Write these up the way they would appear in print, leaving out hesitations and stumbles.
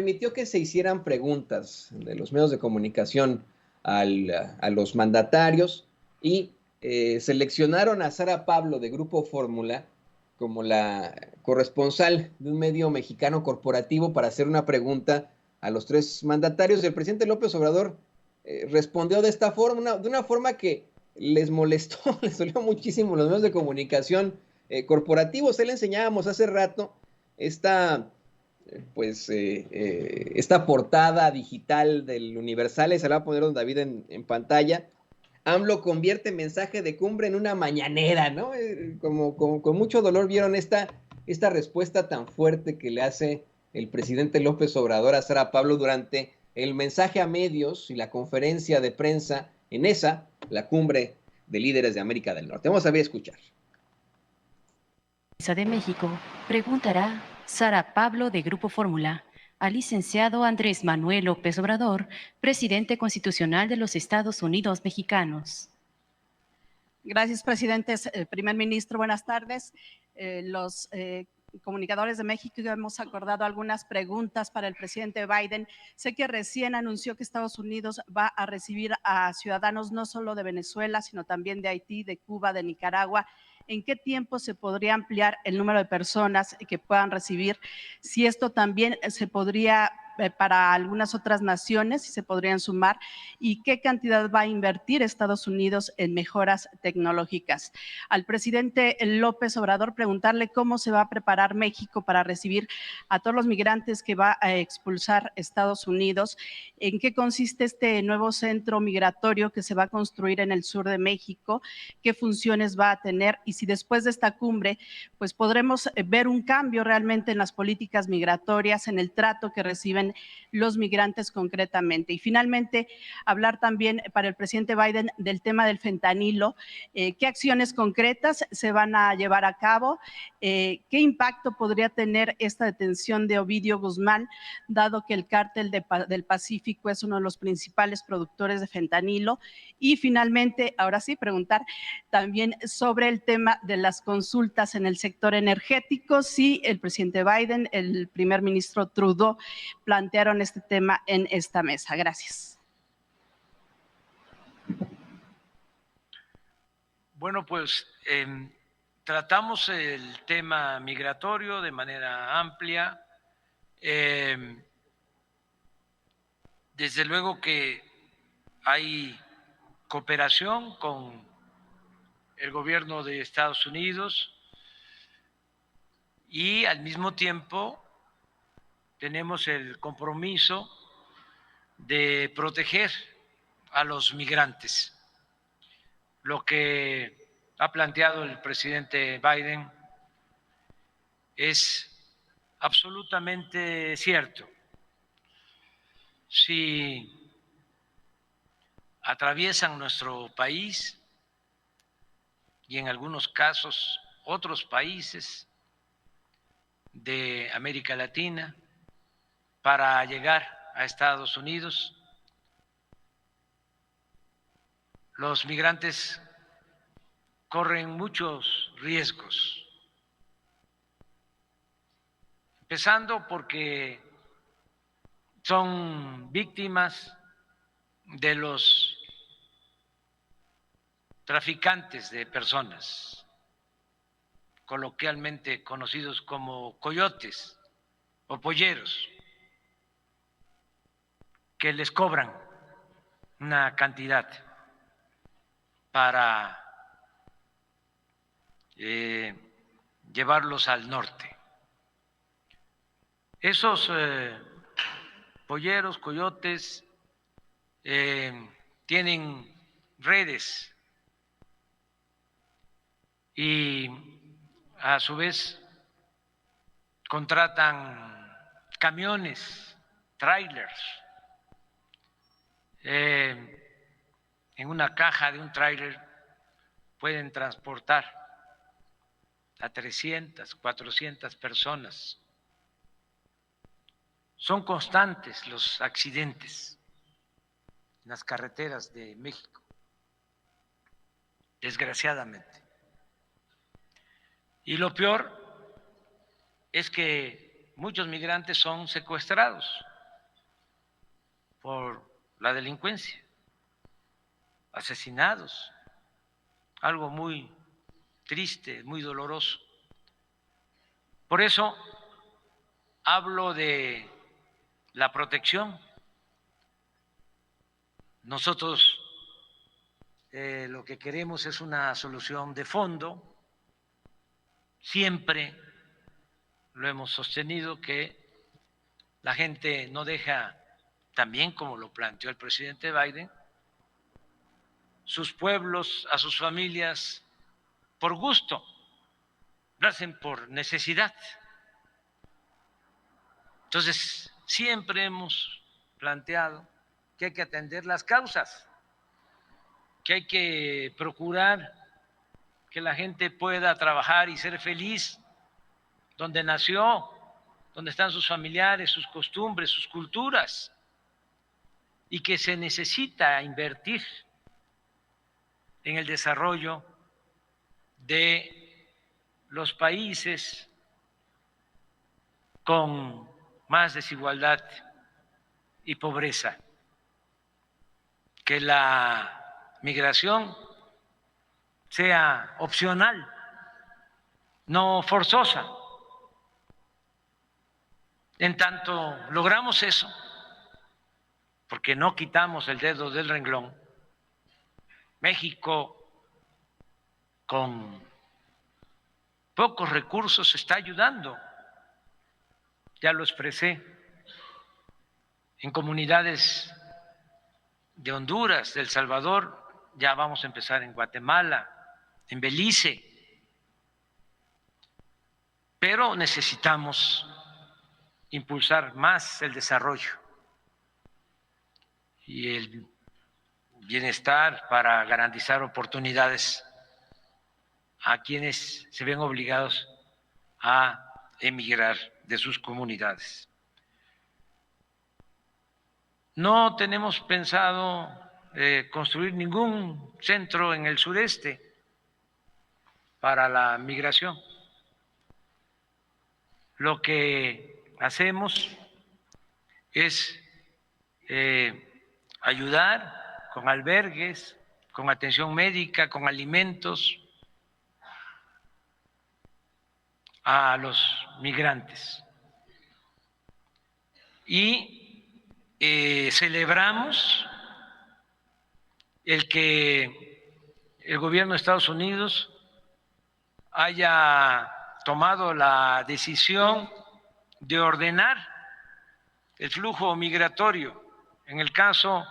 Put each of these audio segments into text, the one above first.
permitió que se hicieran preguntas de los medios de comunicación a los mandatarios y seleccionaron a Sara Pablo de Grupo Fórmula como la corresponsal de un medio mexicano corporativo para hacer una pregunta a los tres mandatarios. El presidente López Obrador respondió de esta forma, de una forma que les molestó, les dolió muchísimo a los medios de comunicación corporativos. Él enseñábamos hace rato esta esta portada digital del Universal, se la va a poner don David en pantalla. AMLO convierte mensaje de cumbre en una mañanera, ¿no? Con mucho dolor vieron esta respuesta tan fuerte que le hace el presidente López Obrador a Sara Pablo durante el mensaje a medios y la conferencia de prensa en la cumbre de líderes de América del Norte. Vamos a ver, escuchar. De México, preguntará Sara Pablo de Grupo Fórmula al licenciado Andrés Manuel López Obrador, presidente constitucional de los Estados Unidos mexicanos. Gracias, presidente. Primer ministro, buenas tardes. Los comunicadores de México hemos acordado algunas preguntas para el presidente Biden. Sé que recién anunció que Estados Unidos va a recibir a ciudadanos no solo de Venezuela, sino también de Haití, de Cuba, de Nicaragua. ¿En qué tiempo se podría ampliar el número de personas que puedan recibir? Si esto también se podría para algunas otras naciones, si se podrían sumar, y qué cantidad va a invertir Estados Unidos en mejoras tecnológicas. Al presidente López Obrador preguntarle cómo se va a preparar México para recibir a todos los migrantes que va a expulsar Estados Unidos, en qué consiste este nuevo centro migratorio que se va a construir en el sur de México, qué funciones va a tener y si después de esta cumbre pues podremos ver un cambio realmente en las políticas migratorias, en el trato que reciben los migrantes concretamente. Y finalmente, hablar también para el presidente Biden del tema del fentanilo, qué acciones concretas se van a llevar a cabo, qué impacto podría tener esta detención de Ovidio Guzmán, dado que el cártel del Pacífico es uno de los principales productores de fentanilo. Y finalmente, ahora sí, preguntar también sobre el tema de las consultas en el sector energético, si el presidente Biden, el primer ministro Trudeau plantearon este tema en esta mesa. Gracias. Bueno, pues tratamos el tema migratorio de manera amplia. Desde luego que hay cooperación con el gobierno de Estados Unidos y al mismo tiempo tenemos el compromiso de proteger a los migrantes. Lo que ha planteado el presidente Biden es absolutamente cierto. Si atraviesan nuestro país y en algunos casos otros países de América Latina para llegar a Estados Unidos, los migrantes corren muchos riesgos, empezando porque son víctimas de los traficantes de personas, coloquialmente conocidos como coyotes o polleros, que les cobran una cantidad para llevarlos al norte. Esos polleros, coyotes, tienen redes y a su vez contratan camiones, trailers. En una caja de un tráiler pueden transportar a 300, 400 personas. Son constantes los accidentes en las carreteras de México, desgraciadamente. Y lo peor es que muchos migrantes son secuestrados por la delincuencia, asesinados, algo muy triste, muy doloroso. Por eso hablo de la protección. Nosotros lo que queremos es una solución de fondo. Siempre lo hemos sostenido que la gente no deja, también como lo planteó el presidente Biden, sus pueblos, a sus familias por gusto, lo hacen por necesidad. Entonces, siempre hemos planteado que hay que atender las causas, que hay que procurar que la gente pueda trabajar y ser feliz donde nació, donde están sus familiares, sus costumbres, sus culturas, y que se necesita invertir en el desarrollo de los países con más desigualdad y pobreza, que la migración sea opcional, no forzosa. En tanto logramos eso, porque no quitamos el dedo del renglón, México con pocos recursos está ayudando, ya lo expresé, en comunidades de Honduras, de El Salvador, ya vamos a empezar en Guatemala, en Belice, pero necesitamos impulsar más el desarrollo y el bienestar para garantizar oportunidades a quienes se ven obligados a emigrar de sus comunidades. No tenemos pensado construir ningún centro en el sureste para la migración. Lo que hacemos es ayudar con albergues, con atención médica, con alimentos a los migrantes. Y celebramos el que el gobierno de Estados Unidos haya tomado la decisión de ordenar el flujo migratorio. En el caso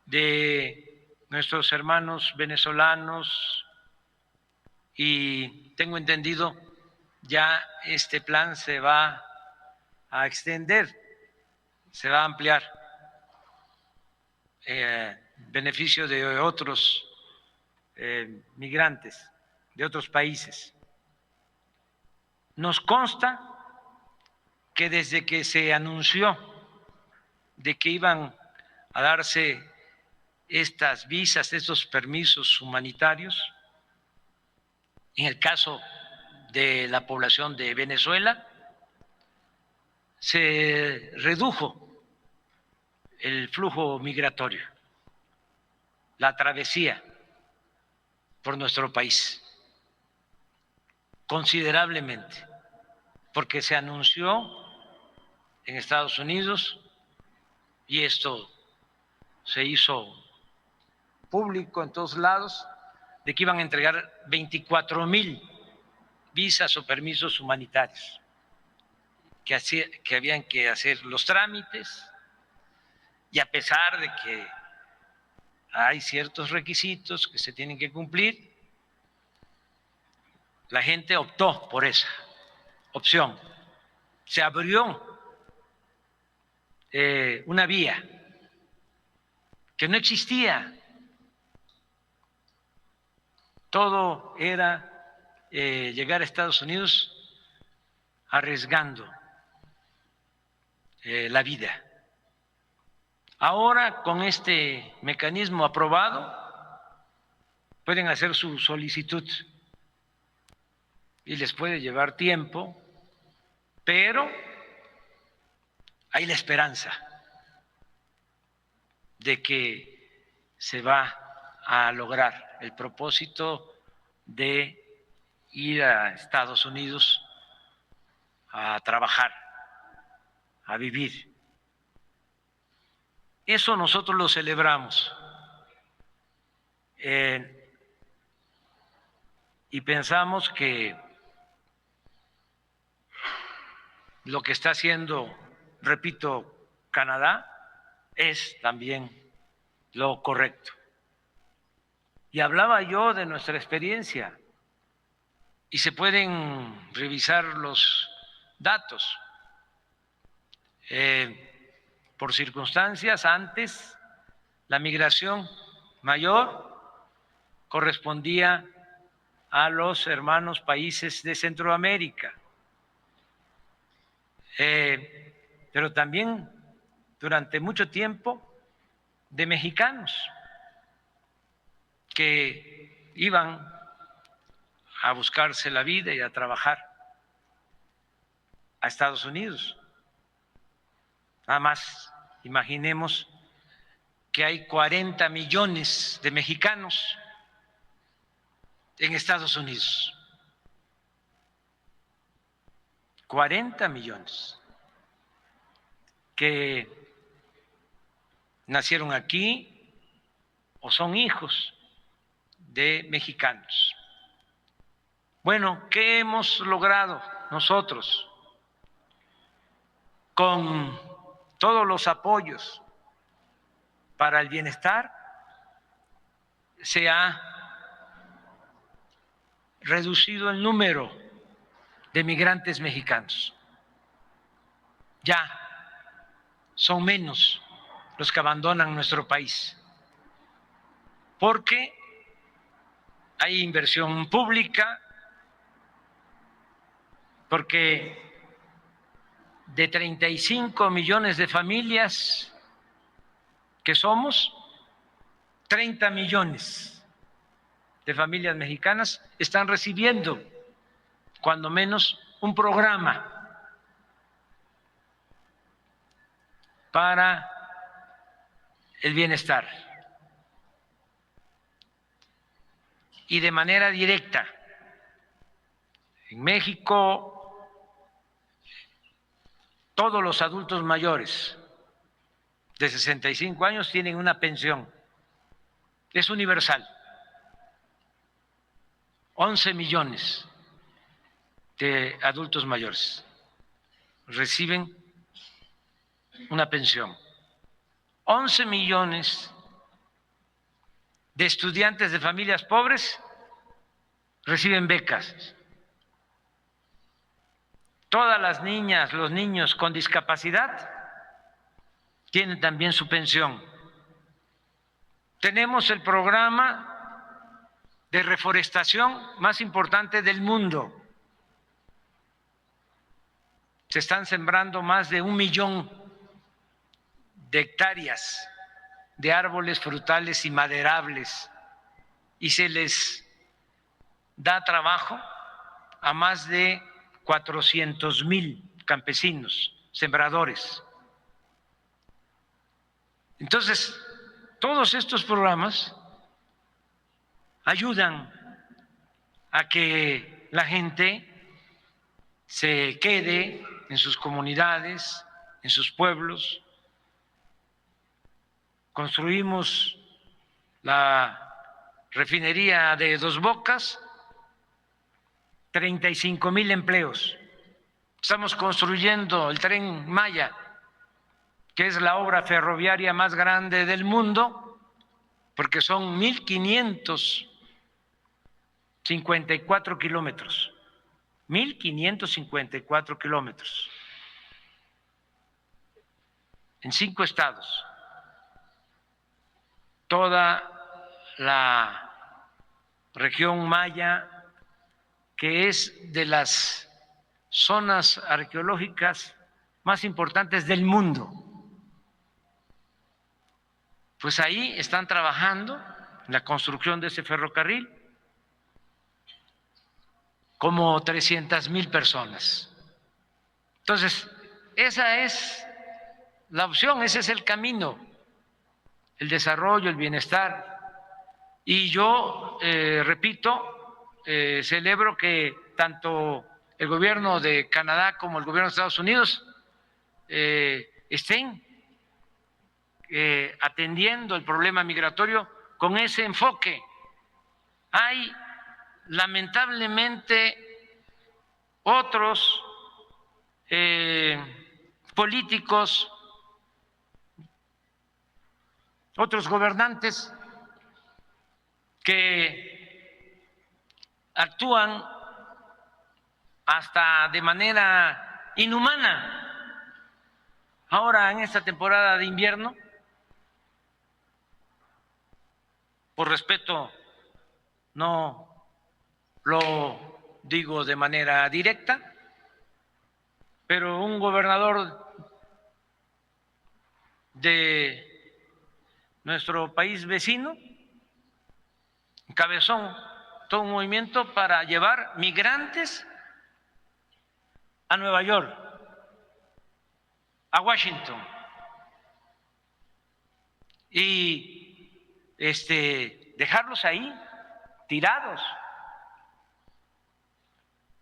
de nuestros hermanos venezolanos, y tengo entendido ya este plan se va a extender, se va a ampliar beneficio de otros migrantes de otros países. Nos consta que desde que se anunció de que iban a darse estas visas, estos permisos humanitarios, en el caso de la población de Venezuela, se redujo el flujo migratorio, la travesía por nuestro país, considerablemente, porque se anunció en Estados Unidos y esto se hizo público en todos lados, de que iban a entregar 24,000 visas o permisos humanitarios, que habían que hacer los trámites, y a pesar de que hay ciertos requisitos que se tienen que cumplir, la gente optó por esa opción. Se abrió una vía que no existía. Todo era llegar a Estados Unidos arriesgando la vida. Ahora, con este mecanismo aprobado, pueden hacer su solicitud y les puede llevar tiempo, pero hay la esperanza de que se va a lograr el propósito de ir a Estados Unidos a trabajar, a vivir. Eso nosotros lo celebramos y pensamos que lo que está haciendo, repito, Canadá es también lo correcto. Y hablaba yo de nuestra experiencia y se pueden revisar los datos. Por circunstancias, antes la migración mayor correspondía a los hermanos países de Centroamérica, pero también durante mucho tiempo de mexicanos que iban a buscarse la vida y a trabajar a Estados Unidos. Nada más imaginemos que hay 40 millones de mexicanos en Estados Unidos. 40 millones que nacieron aquí o son hijos de mexicanos. Bueno, ¿qué hemos logrado nosotros con todos los apoyos para el bienestar? Se ha reducido el número de migrantes mexicanos. Ya son menos los que abandonan nuestro país, porque hay inversión pública, porque de 35 millones de familias que somos, 30 millones de familias mexicanas están recibiendo cuando menos un programa para el bienestar y de manera directa. En México, todos los adultos mayores de 65 años tienen una pensión. Es universal. 11 millones de adultos mayores reciben una pensión. 11 millones de estudiantes de familias pobres reciben becas. Todas las niñas, los niños con discapacidad tienen también su pensión. Tenemos el programa de reforestación más importante del mundo. Se están sembrando más de 1 millón de hectáreas de árboles frutales y maderables y se les da trabajo a más de 400,000 campesinos, sembradores. Entonces, todos estos programas ayudan a que la gente se quede en sus comunidades, en sus pueblos. Construimos la refinería de Dos Bocas, 35,000 empleos. Estamos construyendo el Tren Maya, que es la obra ferroviaria más grande del mundo, porque son 1,554 kilómetros. 1,554 kilómetros en 5 estados. Toda la región maya, que es de las zonas arqueológicas más importantes del mundo. Pues ahí están trabajando en la construcción de ese ferrocarril como 300,000 personas. Entonces, esa es la opción, ese es el camino. el desarrollo, el bienestar. Y yo, repito, celebro que tanto el gobierno de Canadá como el gobierno de Estados Unidos estén atendiendo el problema migratorio con ese enfoque. Hay lamentablemente otros políticos, otros gobernantes que actúan hasta de manera inhumana. Ahora, en esta temporada de invierno, por respeto, no lo digo de manera directa, pero un gobernador de nuestro país vecino encabezó todo un movimiento para llevar migrantes a Nueva York, a Washington, y dejarlos ahí tirados.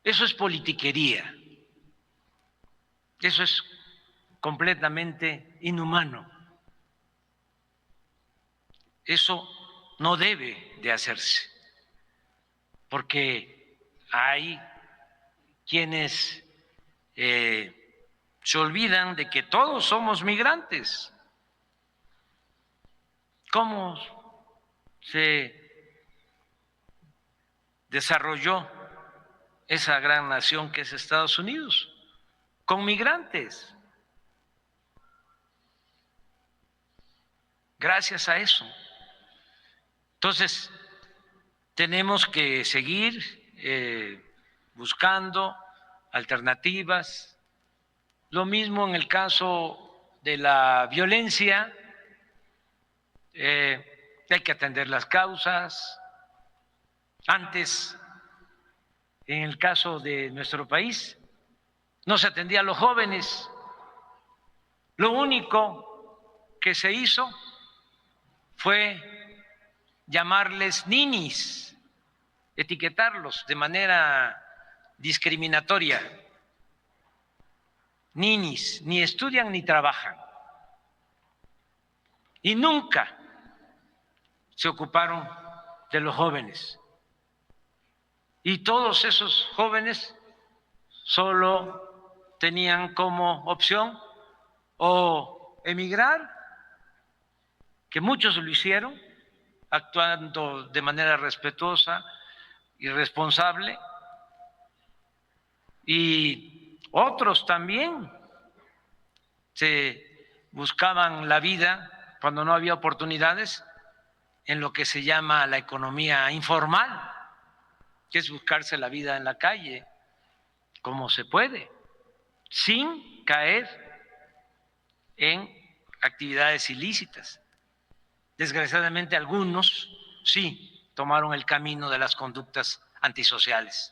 Eso es politiquería, eso es completamente inhumano. Eso no debe de hacerse, porque hay quienes se olvidan de que todos somos migrantes. ¿Cómo se desarrolló esa gran nación que es Estados Unidos? Con migrantes. Gracias a eso. Entonces, tenemos que seguir buscando alternativas. Lo mismo en el caso de la violencia. Hay que atender las causas. Antes, en el caso de nuestro país, no se atendía a los jóvenes. Lo único que se hizo fue llamarles ninis, etiquetarlos de manera discriminatoria. Ninis, ni estudian ni trabajan. Y nunca se ocuparon de los jóvenes. Y todos esos jóvenes solo tenían como opción o emigrar, que muchos lo hicieron, actuando de manera respetuosa y responsable, y otros también se buscaban la vida cuando no había oportunidades en lo que se llama la economía informal, que es buscarse la vida en la calle, como se puede, sin caer en actividades ilícitas. Desgraciadamente algunos sí tomaron el camino de las conductas antisociales,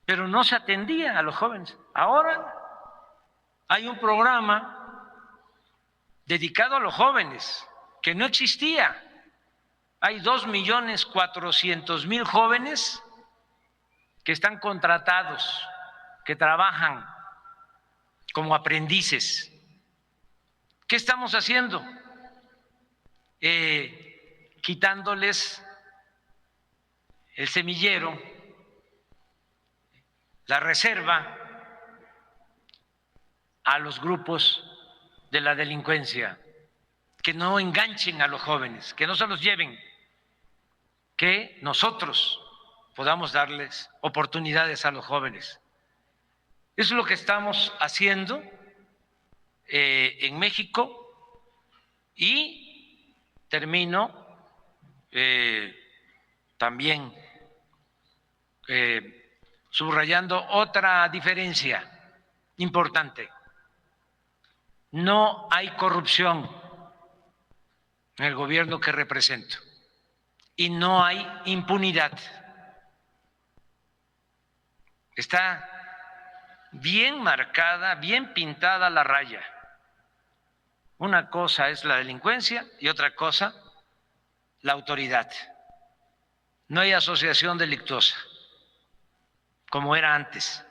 pero no se atendía a los jóvenes. Ahora hay un programa dedicado a los jóvenes que no existía. Hay 2.400.000 jóvenes que están contratados, que trabajan como aprendices. ¿Qué estamos haciendo? Quitándoles el semillero, la reserva a los grupos de la delincuencia, que no enganchen a los jóvenes, que no se los lleven, que nosotros podamos darles oportunidades a los jóvenes. Eso es lo que estamos haciendo en México. Y termino también subrayando otra diferencia importante. No hay corrupción en el gobierno que represento y no hay impunidad. Está bien marcada, bien pintada la raya. Una cosa es la delincuencia y otra cosa la autoridad. No hay asociación delictuosa como era antes,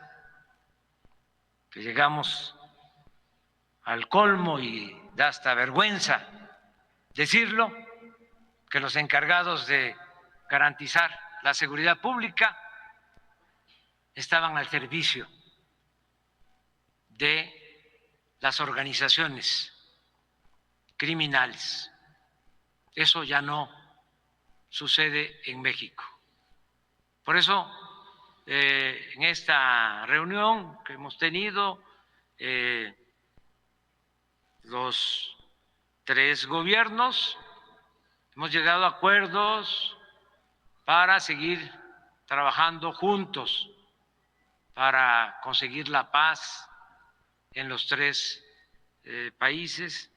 que llegamos al colmo y da hasta vergüenza decirlo, que los encargados de garantizar la seguridad pública estaban al servicio de las organizaciones criminales. Eso ya no sucede en México. Por eso, en esta reunión que hemos tenido, los tres gobiernos hemos llegado a acuerdos para seguir trabajando juntos para conseguir la paz en los tres países,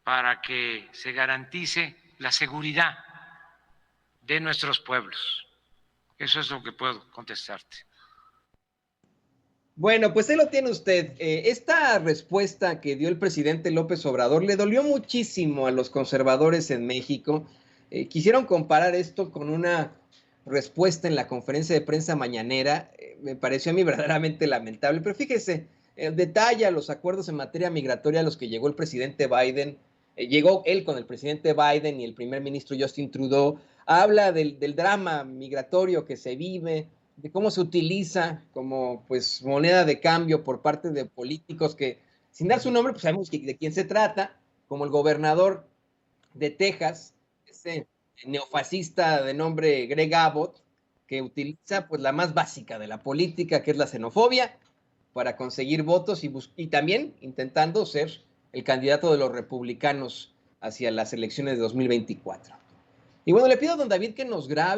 para que se garantice la seguridad de nuestros pueblos. Eso es lo que puedo contestarte. Bueno, pues ahí lo tiene usted. Esta respuesta que dio el presidente López Obrador le dolió muchísimo a los conservadores en México. Quisieron comparar esto con una respuesta en la conferencia de prensa mañanera. Me pareció a mí verdaderamente lamentable, pero fíjese, detalla los acuerdos en materia migratoria a los que llegó el presidente Biden. Llegó él con el presidente Biden y el primer ministro Justin Trudeau. Habla del drama migratorio que se vive, de cómo se utiliza como pues moneda de cambio por parte de políticos que, sin dar su nombre, pues sabemos de quién se trata, como el gobernador de Texas, ese neofascista de nombre Greg Abbott, que utiliza pues la más básica de la política, que es la xenofobia, para conseguir votos y también intentando ser el candidato de los republicanos hacia las elecciones de 2024. Y bueno, le pido a don David que nos grabe